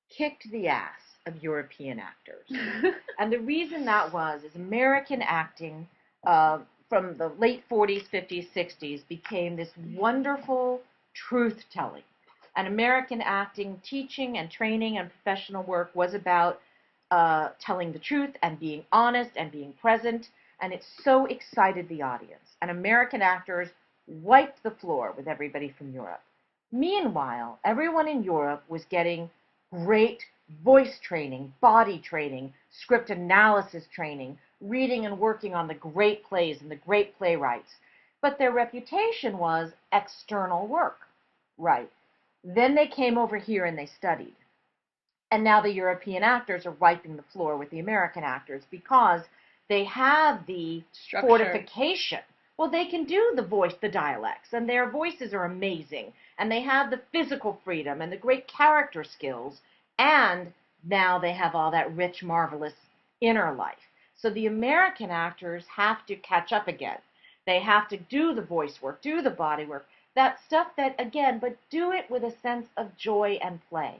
kicked the ass of European actors. And the reason that is American acting from the late 40s, 50s, 60s became this wonderful truth-telling. And American acting, teaching and training and professional work was about telling the truth and being honest and being present. And it so excited the audience. And American actors wiped the floor with everybody from Europe. Meanwhile, everyone in Europe was getting great voice training, body training, script analysis training, reading and working on the great plays and the great playwrights. But their reputation was external work, right? Then they came over here and they studied. And now the European actors are wiping the floor with the American actors because they have the structure. Fortification. Well, they can do the dialects, and their voices are amazing, and they have the physical freedom and the great character skills, and now they have all that rich, marvelous inner life. So the American actors have to catch up again. They have to do the voice work, do the body work, that stuff that, again, but do it with a sense of joy and play.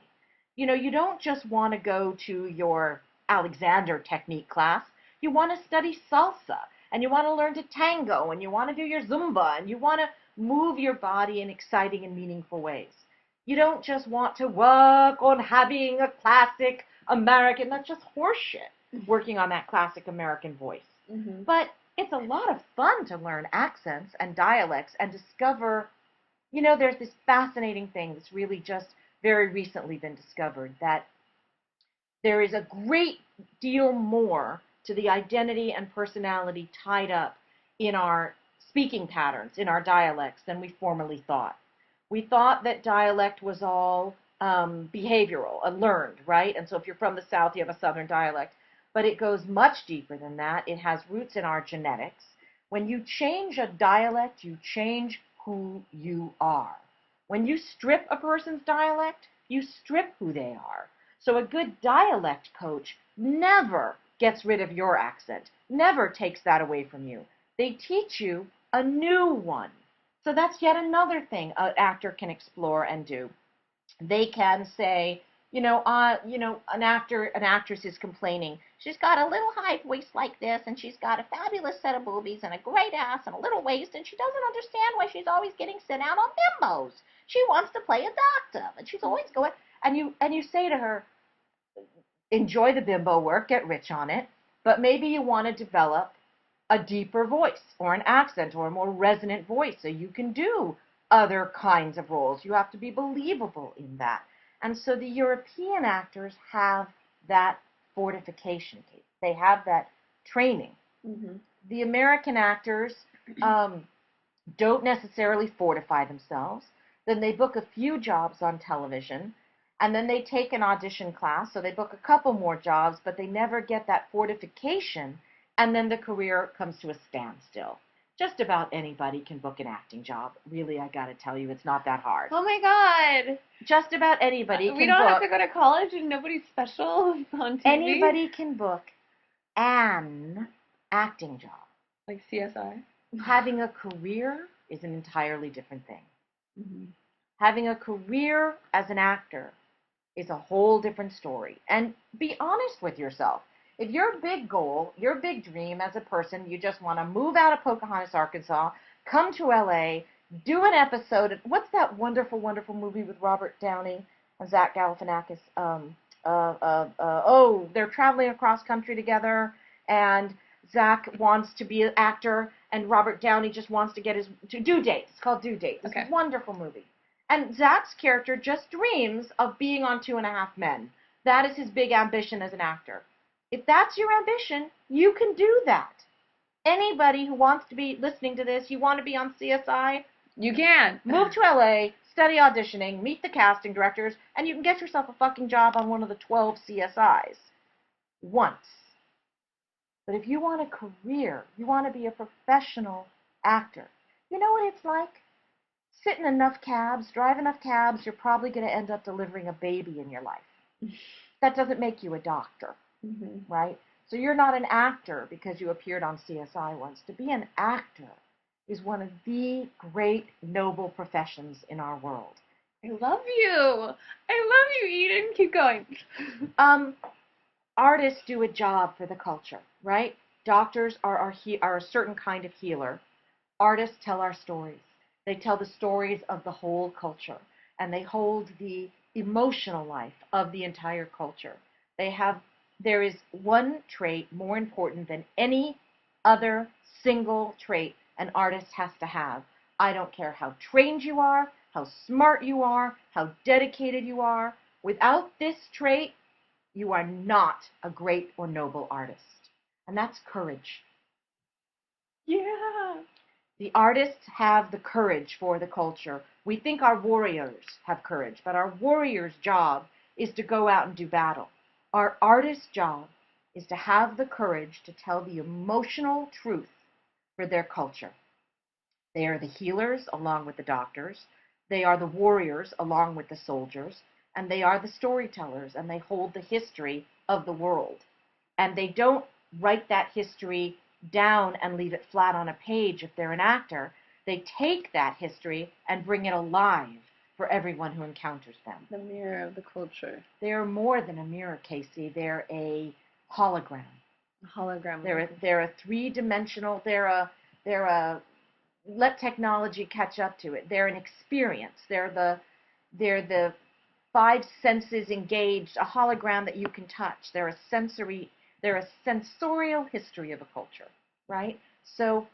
You know, you don't just want to go to your Alexander technique class. You want to study salsa, and you want to learn to tango, and you want to do your Zumba, and you want to move your body in exciting and meaningful ways. You don't just want to work on having a classic American, that's just horseshit, working on that classic American voice. Mm-hmm. But it's a lot of fun to learn accents and dialects and discover, you know, there's this fascinating thing that's really just very recently been discovered, that there is a great deal more to the identity and personality tied up in our speaking patterns, in our dialects, than we formerly thought. We thought that dialect was all behavioral and learned, right? And so if you're from the South, you have a Southern dialect. But it goes much deeper than that. It has roots in our genetics. When you change a dialect, you change who you are. When you strip a person's dialect, you strip who they are. So a good dialect coach never gets rid of your accent, never takes that away from you. They teach you a new one. So that's yet another thing an actor can explore and do. They can say, an actress is complaining. She's got a little high voice like this, and she's got a fabulous set of boobies and a great ass and a little waist, and she doesn't understand why she's always getting sent out on bimbos. She wants to play a doctor, and she's always going. And you say to her, enjoy the bimbo work, get rich on it, but maybe you want to develop a deeper voice or an accent or a more resonant voice so you can do other kinds of roles. You have to be believable in that. And so the European actors have that fortification. They have that training. Mm-hmm. The American actors don't necessarily fortify themselves. Then they book a few jobs on television, and then they take an audition class, so they book a couple more jobs, but they never get that fortification, and then the career comes to a standstill. Just about anybody can book an acting job. Really, I got to tell you, it's not that hard. Oh my God. Just about anybody can book. We don't have to go to college and nobody's special on TV? Anybody can book an acting job. Like CSI? Having a career is an entirely different thing. Mm-hmm. Having a career as an actor is a whole different story. And be honest with yourself. If your big goal, your big dream as a person, you just want to move out of Pocahontas, Arkansas, come to LA, do an episode. What's that wonderful, wonderful movie with Robert Downey and Zach Galifianakis? They're traveling across country together, and Zach wants to be an actor, and Robert Downey just wants to get to Due Date. It's called Due Date. It's a wonderful movie. And Zach's character just dreams of being on 2.5 Men. That is his big ambition as an actor. If that's your ambition, you can do that. Anybody who wants to be listening to this, you want to be on CSI? You can. Move to LA, study auditioning, meet the casting directors, and you can get yourself a fucking job on one of the 12 CSIs. Once. But if you want a career, you want to be a professional actor, you know what it's like? Sit in enough cabs, drive enough cabs, you're probably going to end up delivering a baby in your life. That doesn't make you a doctor. Mm-hmm. Right? So you're not an actor because you appeared on CSI once. To be an actor is one of the great noble professions in our world. I love you. I love you, Eden. Keep going. Artists do a job for the culture, right? Doctors are a certain kind of healer. Artists tell our stories. They tell the stories of the whole culture, and they hold the emotional life of the entire culture. There is one trait more important than any other single trait an artist has to have. I don't care how trained you are, how smart you are, how dedicated you are. Without this trait, you are not a great or noble artist. And that's courage. Yeah. The artists have the courage for the culture. We think our warriors have courage, but our warrior's job is to go out and do battle. Our artist's job is to have the courage to tell the emotional truth for their culture. They are the healers along with the doctors. They are the warriors along with the soldiers. And they are the storytellers, and they hold the history of the world. And they don't write that history down and leave it flat on a page if they're an actor. They take that history and bring it alive for everyone who encounters them. The mirror of the culture. They're more than a mirror, Casey. They're hologram. Hologram. They're a three-dimensional. They're a let technology catch up to it. They're an experience. They're the five senses engaged. A hologram that you can touch. They're a sensorial history of a culture, right? So,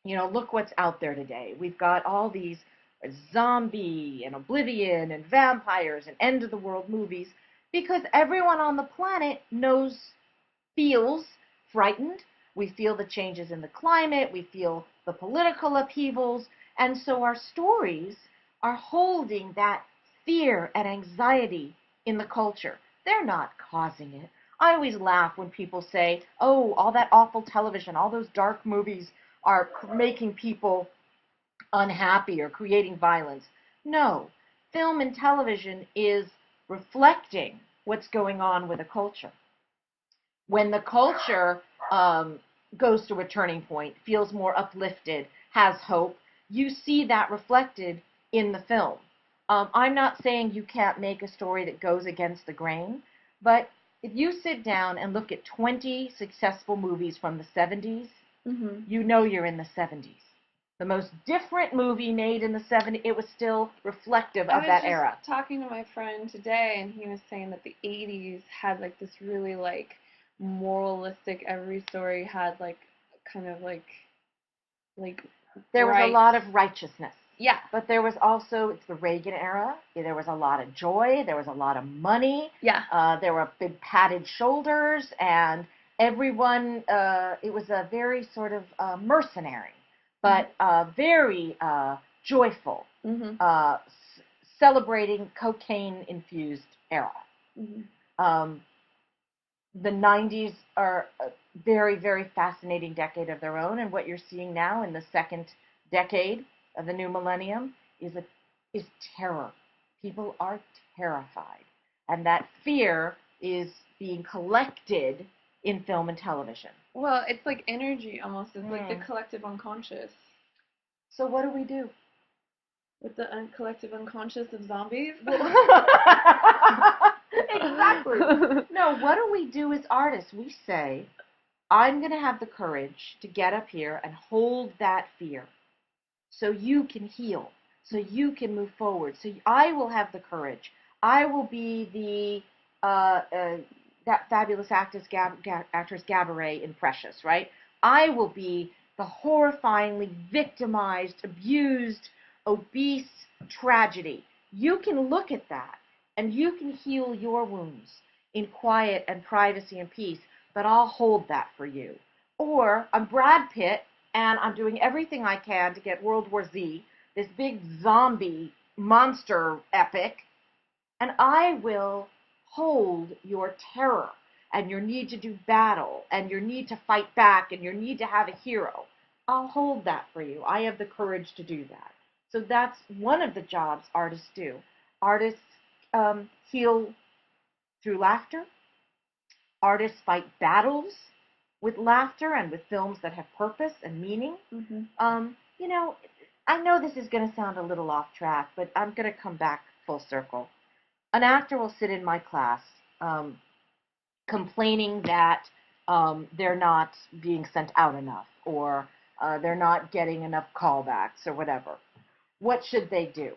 look what's out there today. We've got all these zombie and Oblivion and vampires and end of the world movies because everyone on the planet feels frightened. We feel the changes in the climate. We feel the political upheavals. And so our stories are holding that fear and anxiety in the culture. They're not causing it. I always laugh when people say, oh, all that awful television, all those dark movies are making people unhappy or creating violence. No, film and television is reflecting what's going on with a culture. When the culture goes to a turning point, feels more uplifted, has hope, you see that reflected in the film. I'm not saying you can't make a story that goes against the grain, but if you sit down and look at 20 successful movies from the 70s, you know you're in the 70s. The most different movie made in the 70s, it was still reflective of that era. I was just talking to my friend today, and he was saying that the 80s had like this really like moralistic, every story had like kind of like there was a lot of righteousness. Yeah. But there was also, it's the Reagan era, there was a lot of joy, there was a lot of money. Yeah. There were big padded shoulders, and everyone, it was a very sort of mercenary, but very joyful, celebrating cocaine-infused era. The 90s are a very, very fascinating decade of their own, and what you're seeing now in the second decade of the new millennium is terror. People are terrified, and that fear is being collected in film and television. Well, it's like energy almost. It's like the collective unconscious. So what do we do? With the collective unconscious of zombies? Exactly. No, what do we do as artists? We say, I'm going to have the courage to get up here and hold that fear so you can heal, so you can move forward. So I will have the courage. I will be that fabulous actress Gabourey in Precious, right? I will be the horrifyingly victimized, abused, obese tragedy. You can look at that and you can heal your wounds in quiet and privacy and peace, but I'll hold that for you. Or I'm Brad Pitt and I'm doing everything I can to get World War Z, this big zombie monster epic, and I will hold your terror and your need to do battle and your need to fight back and your need to have a hero. I'll hold that for you. I have the courage to do that. So that's one of the jobs artists do. Artists heal through laughter. Artists fight battles with laughter and with films that have purpose and meaning. I know this is going to sound a little off track, but I'm going to come back full circle. An actor will sit in my class complaining that they're not being sent out enough, or they're not getting enough callbacks or whatever. What should they do?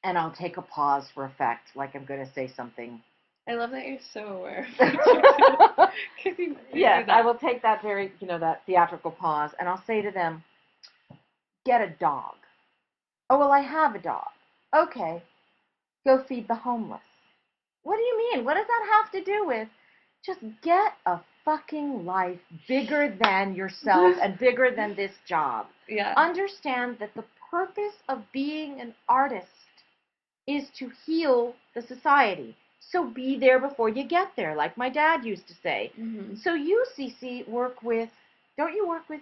And I'll take a pause for effect, like I'm going to say something. I love that you're so aware of Yes, I will take that very, that theatrical pause, and I'll say to them, get a dog. Oh, well, I have a dog. Okay, go feed the homeless. What do you mean? What does that have to do with? Just get a fucking life bigger than yourself and bigger than this job. Yeah. Understand that the purpose of being an artist is to heal the society. So be there before you get there, like my dad used to say. So you, Cece, work with, don't you work with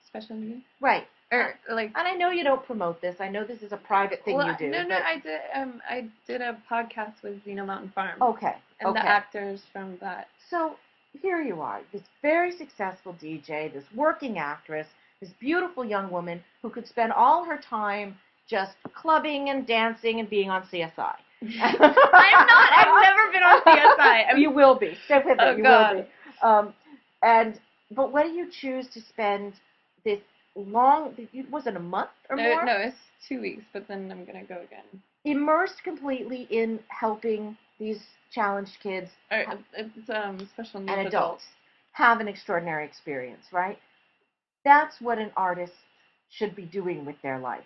special needs? Right. Or and I know you don't promote this. I know this is a private thing you do. No, I did a podcast with Mountain Farm. Okay. And the actors from that. So here you are, this very successful DJ, this working actress, this beautiful young woman who could spend all her time just clubbing and dancing and being on CSI. I'm not. I've never been on CSI. You will be. Stick with it. Oh You will God. be. Um, and but when you choose to spend this long, was it a month or No, more? no, it's 2 weeks, but then I'm gonna go again. Immersed completely in helping these challenged kids Or it's special needs and adults. adults have an extraordinary experience, right? That's what an artist should be doing with their life.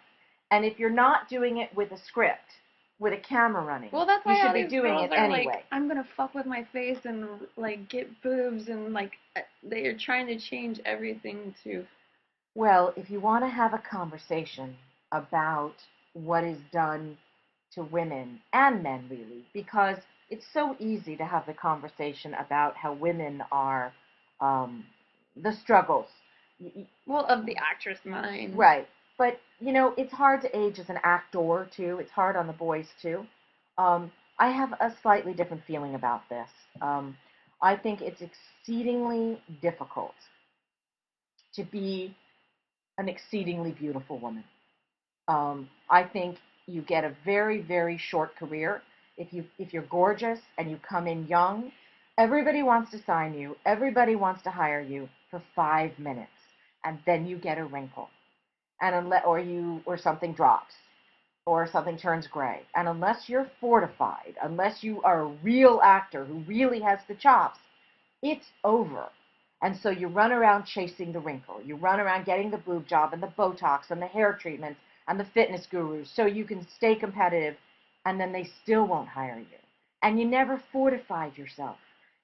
And if you're not doing it with a script, with a camera running, Well, that's you why should all be these doing girls it are anyway. like, I'm gonna fuck with my face and like get boobs and like they are trying to change everything to. Well, if you want to have a conversation about what is done to women and men, really, because it's so easy to have the conversation about how women are um, the struggles. Well, of the actress mind. Right. But, it's hard to age as an actor, too. It's hard on the boys, too. I have a slightly different feeling about this. I think it's exceedingly difficult to be an exceedingly beautiful woman. I think you get a very, very short career if you're gorgeous and you come in young. Everybody wants to sign you. Everybody wants to hire you for 5 minutes, and then you get a wrinkle, and or something drops, or something turns gray, and unless you're fortified, unless you are a real actor who really has the chops, it's over. And so you run around chasing the wrinkle. You run around getting the boob job and the Botox and the hair treatments and the fitness gurus so you can stay competitive, and then they still won't hire you. And you never fortified yourself.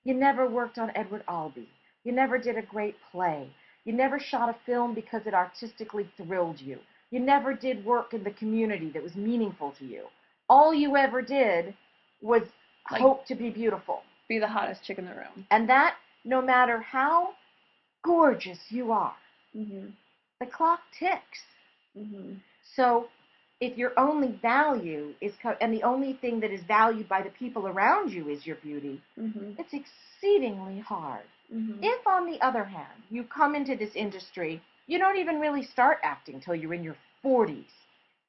You never worked on Edward Albee. You never did a great play. You never shot a film because it artistically thrilled you. You never did work in the community that was meaningful to you. All you ever did was hope to be beautiful. Be the hottest chick in the room. And that, no matter how gorgeous you are, mm-hmm. the clock ticks. Mm-hmm. So if your only value is, and the only thing that is valued by the people around you is your beauty, mm-hmm. it's exceedingly hard. Mm-hmm. If, on the other hand, you come into this industry, you don't even really start acting till you're in your 40s.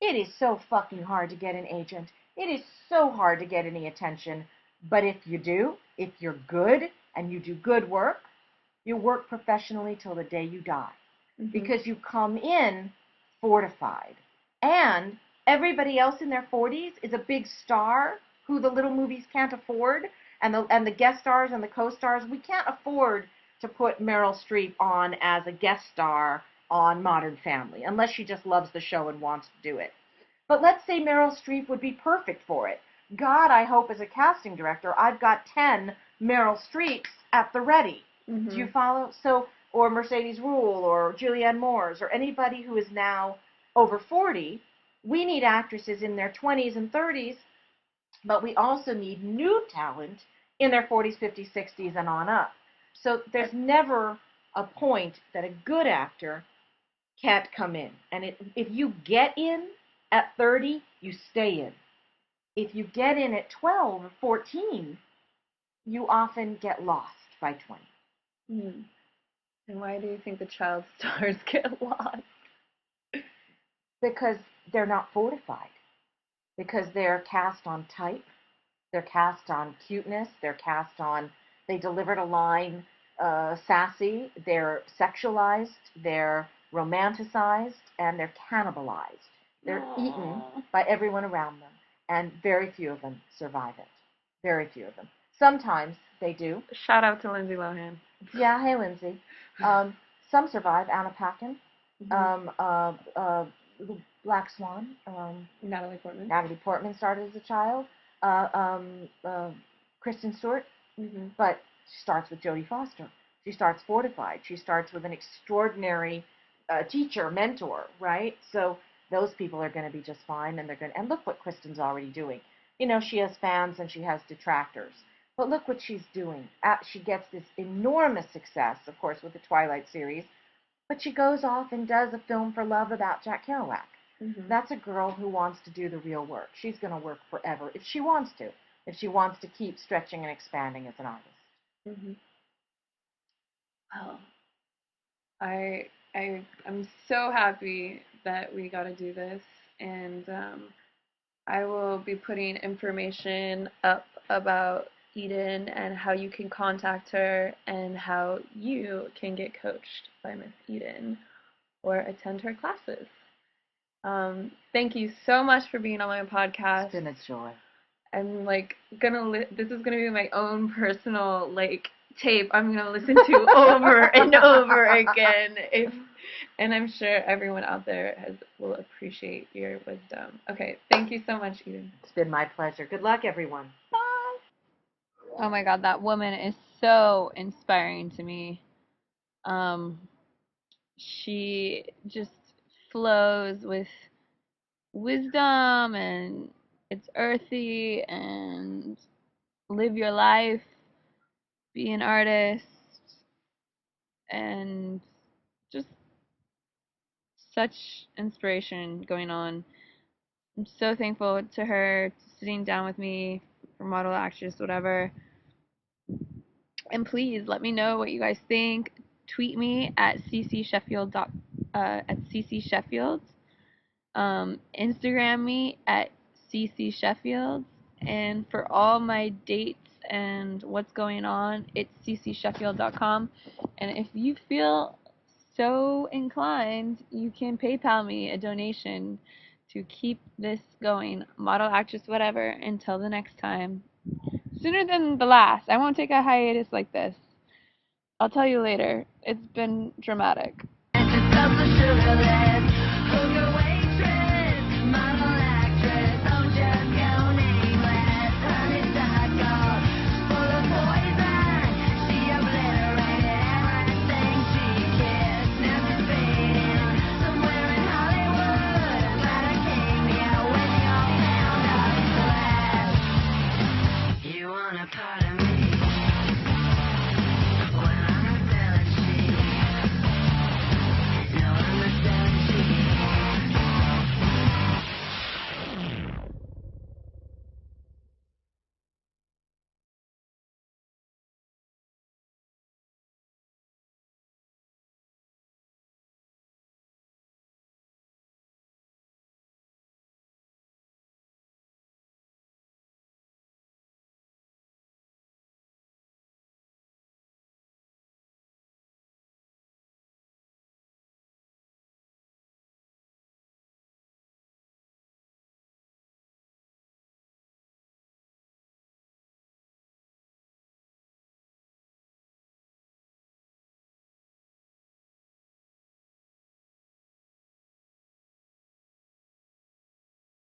It is so fucking hard to get an agent. It is so hard to get any attention. But if you do, if you're good and you do good work, you work professionally till the day you die. Mm-hmm. Because you come in fortified. And everybody else in their 40s is a big star who the little movies can't afford. And the guest stars and the co-stars, we can't afford to put Meryl Streep on as a guest star on Modern Family, unless she just loves the show and wants to do it. But let's say Meryl Streep would be perfect for it. God, I hope as a casting director, I've got 10 Meryl Streeps at the ready. Mm-hmm. Do you follow? So, or Mercedes Ruehl, or Julianne Moores, or anybody who is now over 40. We need actresses in their 20s and 30s, but we also need new talent in their 40s, 50s, 60s, and on up. So there's never a point that a good actor can't come in. And if you get in at 30, you stay in. If you get in at 12 or 14, you often get lost by 20. Mm. And why do you think the child stars get lost? Because they're not fortified. Because they're cast on type. They're cast on cuteness. They're cast on, they delivered a line sassy. They're sexualized. They're romanticized. And they're cannibalized. They're eaten by everyone around them. And very few of them survive it. Very few of them. Sometimes they do. Shout out to Lindsay Lohan. Yeah, hey, Lindsay. Some survive. Anna Paquin. Mm-hmm. Black Swan. Natalie Portman. Natalie Portman started as a child. Kristen Stewart. Mm-hmm. But she starts with Jodie Foster. She starts fortified. She starts with an extraordinary teacher, mentor, right? So those people are going to be just fine, and and look what Kristen's already doing. She has fans and she has detractors. But look what she's doing. She gets this enormous success, of course, with the Twilight series. But she goes off and does a film for love about Jack Kerouac. Mm-hmm. That's a girl who wants to do the real work. She's going to work forever if she wants to. If she wants to keep stretching and expanding as an artist. Mm-hmm. Well, I'm so happy that we got to do this, and I will be putting information up about Eden and how you can contact her and how you can get coached by Miss Eden or attend her classes. Thank you so much for being on my podcast. It's been a joy. I'm like this is gonna be my own personal like tape I'm gonna listen to over and over again. And I'm sure everyone out there will appreciate your wisdom. Okay, thank you so much, Eden. It's been my pleasure. Good luck, everyone. Bye. Oh my God, that woman is so inspiring to me. She just flows with wisdom and it's earthy and live your life, be an artist, and just such inspiration going on. I'm so thankful to her sitting down with me for Model Actress, whatever. And please let me know what you guys think. Tweet me at ccsheffield. At ccsheffield. Instagram me at ccsheffield. And for all my dates and what's going on, it's ccsheffield.com. And if you feel so inclined, you can PayPal me a donation to keep this going. Model, actress, whatever, until the next time. Sooner than the last. I won't take a hiatus like this. I'll tell you later. It's been dramatic.